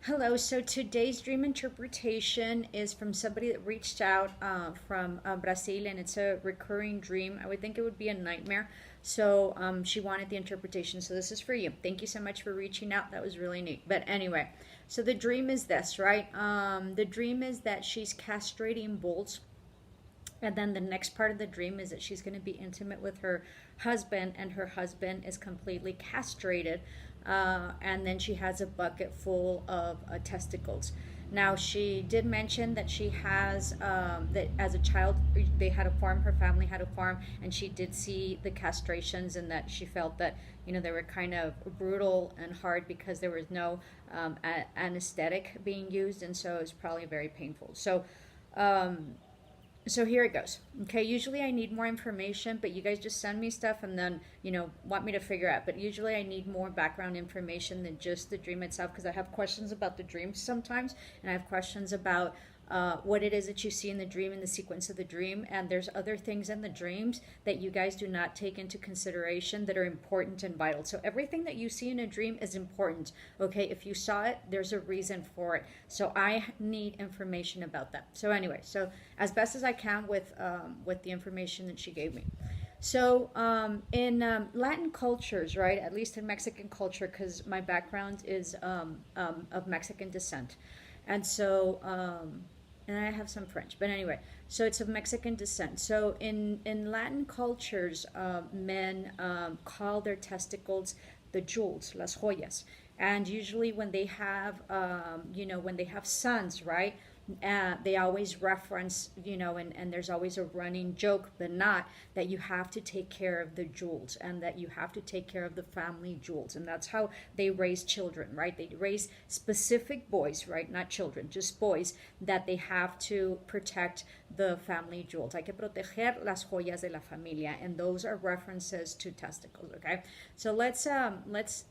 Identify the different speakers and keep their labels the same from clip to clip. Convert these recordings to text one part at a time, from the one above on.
Speaker 1: Hello, so today's dream interpretation is from somebody that reached out from Brazil, and it's a recurring dream. I would think it would be a nightmare. So she wanted the interpretation. So this is for you. Thank you so much for reaching out. That was really neat. But anyway, so the dream is this, right? The dream is that she's castrating bulls. And then the next part of the dream is that she's going to be intimate with her husband, and her husband is completely castrated. And then she has a bucket full of testicles. Now, she did mention that she has, that as a child, they had a farm, her family had a farm, and she did see the castrations, and that she felt that, they were kind of brutal and hard because there was no anesthetic being used, and so it was probably very painful. Um, so here it goes. Okay, usually I need more information, but you guys just send me stuff and then, want me to figure out. But usually I need more background information than just the dream itself, because I have questions about the dream sometimes, and I have questions about what it is that you see in the dream and the sequence of the dream. And there's other things in the dreams that you guys do not take into consideration that are important and vital. So everything that you see in a dream is important. Okay, if you saw it, there's a reason for it. So I need information about that. So anyway, so as best as I can with the information that she gave me. So in Latin cultures, right, at least in Mexican culture, because my background is of Mexican descent, and so and I have some French, but anyway, so it's of Mexican descent. So in Latin cultures, men call their testicles the jewels, las joyas, and usually when they have, when they have sons, right? They always reference, and there's always a running joke, but not that you have to take care of the jewels, and that you have to take care of the family jewels. And that's how they raise children, right? They raise specific boys, right? Not children, just boys, that they have to protect the family jewels. Hay que proteger las joyas de la familia, and those are references to testicles, okay? So let's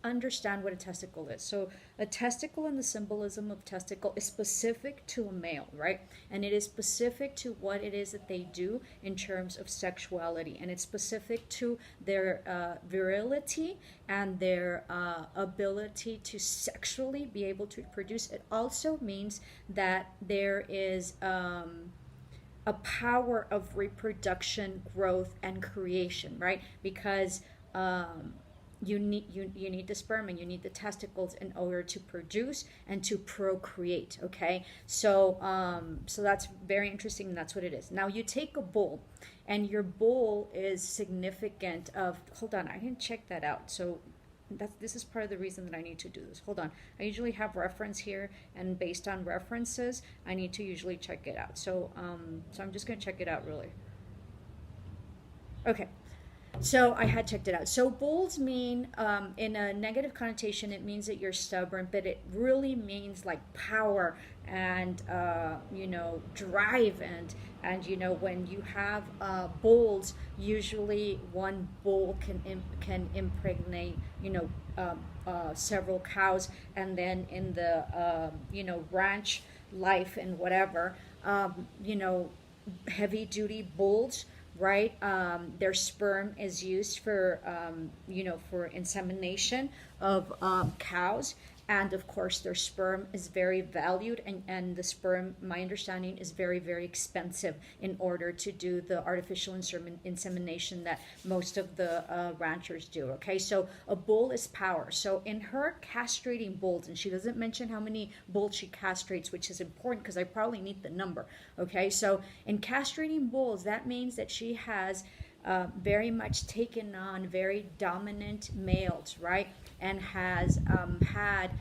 Speaker 1: understand what a testicle is. So a testicle, and the symbolism of testicle, is specific to a male, right? And it is specific to what it is that they do in terms of sexuality, and it's specific to their virility and their ability to sexually be able to produce. It also means that there is a power of reproduction, growth, and creation, right? Because you need the sperm and you need the testicles in order to produce and to procreate. Okay, so that's very interesting, and that's what it is. Now you take a bull, and your bull is significant of. Hold on, I didn't check that out. So this is part of the reason that I need to do this. Hold on. I usually have reference here, and based on references, I need to usually check it out. So I'm just gonna check it out really. Okay. So I had checked it out. So bulls mean, in a negative connotation, it means that you're stubborn, but it really means like power and drive, and when you have bulls, usually one bull can impregnate several cows, and then in the ranch life and whatever, heavy duty bulls, right? Their sperm is used for, for insemination of cows. And of course, their sperm is very valued, and the sperm, my understanding, is very, very expensive in order to do the artificial insemination that most of the ranchers do. Okay, so a bull is power. So in her castrating bulls, and she doesn't mention how many bulls she castrates, which is important because I probably need the number. Okay, so in castrating bulls, that means that she has very much taken on very dominant males, right? And has had,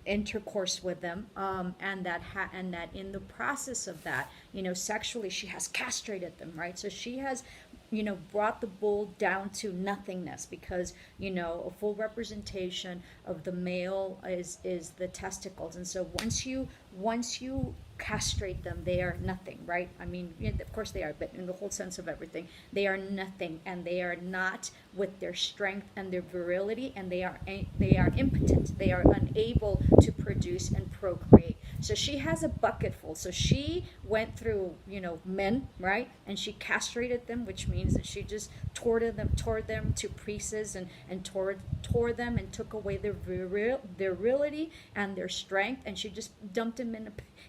Speaker 1: intercourse with them, and that in the process of that, sexually, she has castrated them, right? So she has, brought the bull down to nothingness, because a full representation of the male is the testicles. And so once you once you castrate them, they are nothing, right? I mean, of course they are, but in the whole sense of everything, they are nothing, and they are not with their strength and their virility, and they are impotent. They are unable to produce and procreate. So she has a bucket full. So she went through, men, right? And she castrated them, which means that she just tore them to pieces, and tore them and took away their virility and their strength, and she just dumped them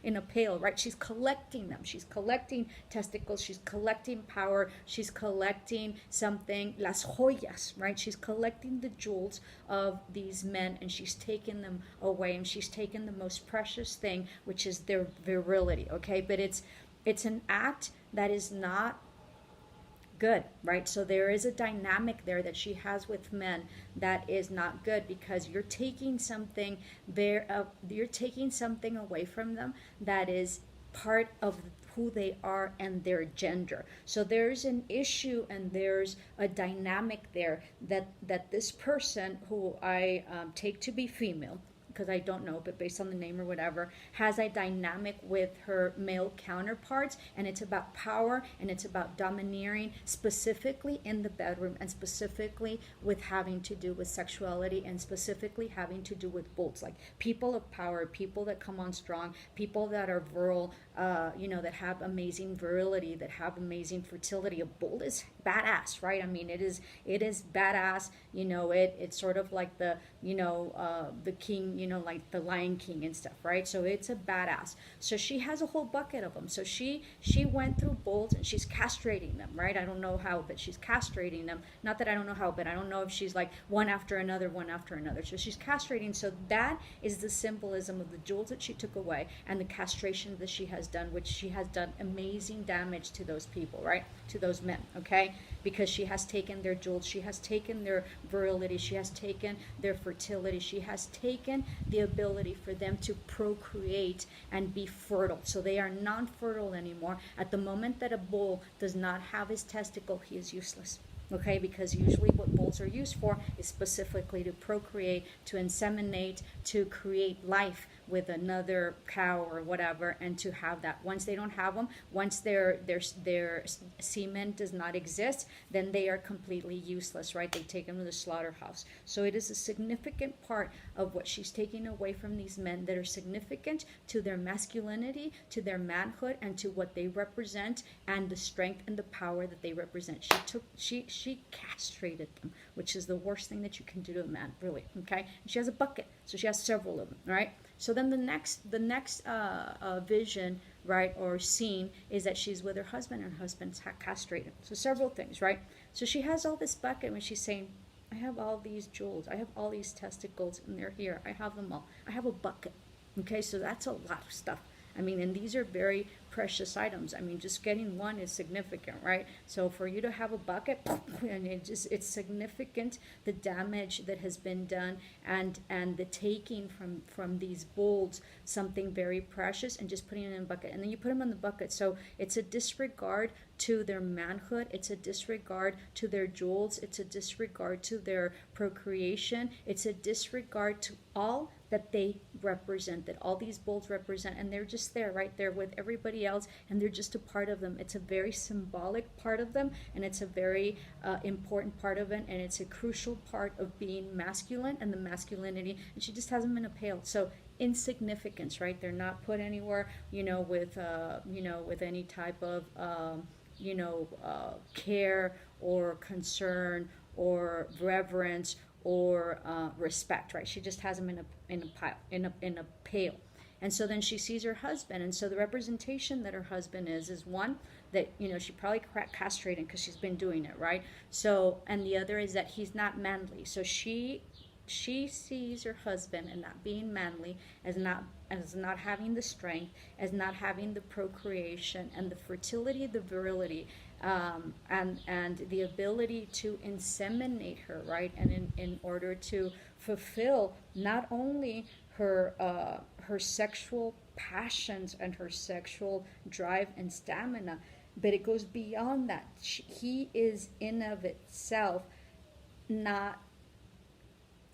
Speaker 1: in a pail, right? She's collecting them. She's collecting testicles. She's collecting power. She's collecting something, las joyas, right? She's collecting the jewels of these men, and she's taken them away, and she's taken the most precious thing, which is their virility, okay? But it's an act that is not good, right? So there is a dynamic there that she has with men that is not good, because you're taking something away from them that is part of who they are and their gender. So there's an issue, and there's a dynamic there that this person, who I take to be female, because I don't know, but based on the name or whatever, has a dynamic with her male counterparts, and it's about power, and it's about domineering, specifically in the bedroom, and specifically with having to do with sexuality, and specifically having to do with bolts, like people of power, people that come on strong, people that are virile, that have amazing virility, that have amazing fertility. A bolt is badass, right? I mean, it is badass. It's sort of like the king, like the Lion King and stuff, right? So it's a badass. So she has a whole bucket of them. So she went through bolts, and she's castrating them, right? I don't know how, but she's castrating them. Not that I don't know how, but I don't know if she's like one after another. So she's castrating. So that is the symbolism of the jewels that she took away, and the castration that she has done, which she has done amazing damage to those people, right? To those men, okay? Because she has taken their jewels, she has taken their virility, she has taken their fertility, she has taken the ability for them to procreate and be fertile. So they are non-fertile anymore. At the moment that a bull does not have his testicle, he is useless. Okay, because usually what bulls are used for is specifically to procreate, to inseminate, to create life with another cow or whatever, and to have that. Once they don't have them, once their semen does not exist, then they are completely useless, right? They take them to the slaughterhouse. So it is a significant part of what she's taking away from these men that are significant to their masculinity, to their manhood, and to what they represent, and the strength and the power that they represent. She castrated them, which is the worst thing that you can do to a man, really. Okay, and she has a bucket, so she has several of them, right? So then the next vision, right, or scene, is that she's with her husband, and her husband's castrated. So several things, right? So she has all this bucket when she's saying, I have all these jewels, I have all these testicles, and they're here, I have them all, I have a bucket. Okay, so that's a lot of stuff. I mean, and these are very precious items. I mean, just getting one is significant, right? So for you to have a bucket, and it's significant, the damage that has been done, and the taking from these bulls something very precious, and just putting it in a bucket, and then you put them in the bucket. So it's a disregard to their manhood, it's a disregard to their jewels, it's a disregard to their procreation, it's a disregard to all that they represent, that all these bulls represent, and they're just there, right there with everybody else, and they're just a part of them. It's a very symbolic part of them, and it's a very important part of it, and it's a crucial part of being masculine and the masculinity, and she just has them in a pail. So insignificance, right? They're not put anywhere, with any type of care or concern or reverence or respect, right? She just has them in a pail. And so then she sees her husband, and so the representation that her husband is one that she probably castrated because she's been doing it, right? So, and the other is that he's not manly. So she sees her husband and not being manly as not having the strength, as not having the procreation and the fertility, the virility, and the ability to inseminate her, right? And in order to fulfill not only her sexual passions and her sexual drive and stamina, but it goes beyond that. He is in of itself not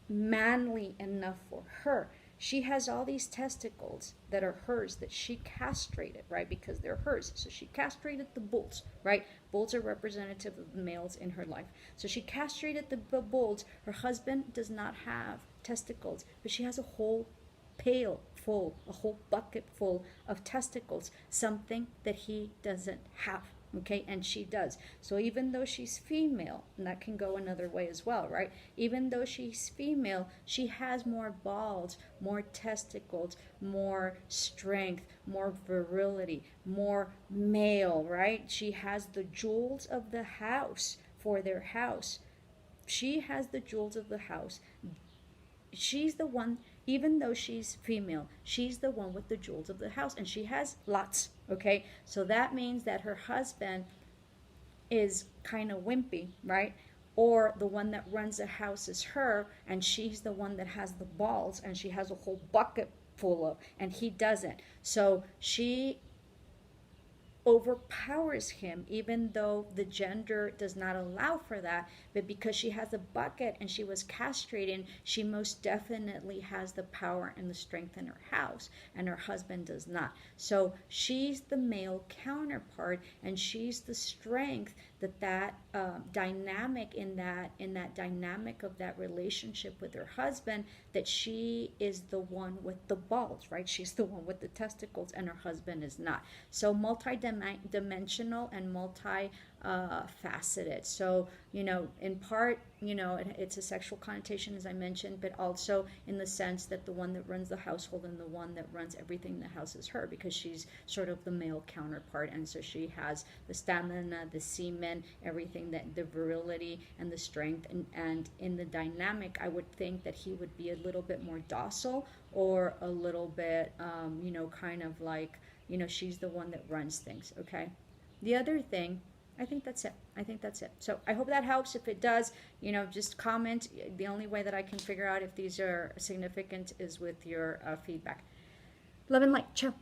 Speaker 1: manly enough for her. she has all these testicles that are hers that she castrated, right? Because they're hers. So she castrated the bulls, right? Bulls are representative of the males in her life. So she castrated the bulls. Her husband does not have testicles, but she has a whole pail full, a whole bucket full of testicles, something that he doesn't have. Okay, and she does. So even though she's female, and that can go another way as well, right? Even though she's female, she has more balls, more testicles, more strength, more virility, more male, right? She has the jewels of the house for their house. She has the jewels of the house. She's the one, even though she's female, she's the one with the jewels of the house, and she has lots. Okay, so that means that her husband is kind of wimpy, right? Or the one that runs the house is her, and she's the one that has the balls, and she has a whole bucket full of, and he doesn't. So she overpowers him, even though the gender does not allow for that. But because she has a bucket and she was castrated, she most definitely has the power and the strength in her house, and her husband does not. So she's the male counterpart, and she's the strength that dynamic in that dynamic of that relationship with her husband, that she is the one with the balls, right? She's the one with the testicles, and her husband is not. So multi-dimensional and multi-faceted. So, in part, it's a sexual connotation, as I mentioned, but also in the sense that the one that runs the household and the one that runs everything in the house is her, because she's sort of the male counterpart, and so she has the stamina, the semen, everything, that the virility and the strength, and in the dynamic, I would think that he would be a little bit more docile, or a little bit, kind of like, she's the one that runs things. Okay. The other thing, I think that's it. So I hope that helps. If it does, just comment. The only way that I can figure out if these are significant is with your feedback. Love and light. Ciao.